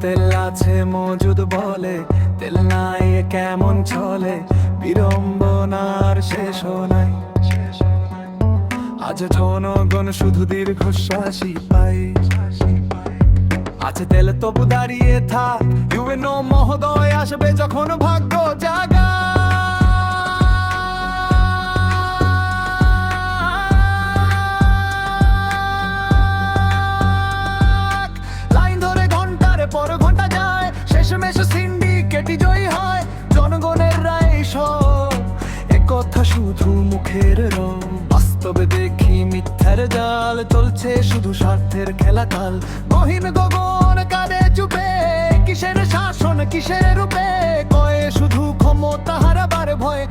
তেল আছে মজুদ বলে, তেল নাই এ কেমন চলে, বিড়ম্বনার শেষ নাই। আজ জনগণ শুধু দীর্ঘশ্বাসই পাই। আছে তেল তবু দাঁড়িয়ে থাক, ইউএনও মহোদয় আসবে যখন ভাগ্য জাগা। লাইন ধরে ঘন্টার পর ঘন্টা যায়, শেষমেশ সিন্ডিকেটই জয়ী হয়। জনগণের রায় সব একথা শুধু মুখের রং, বাস্তবে দেখি মিথ্যার জাল চলছে, শুধু স্বার্থের খেলাকাল। গহীন গগন কাঁধে চুপে, কিসের শাসন কিসের রূপে, কয়ে শুধু ক্ষমতা হারাবার ভয়।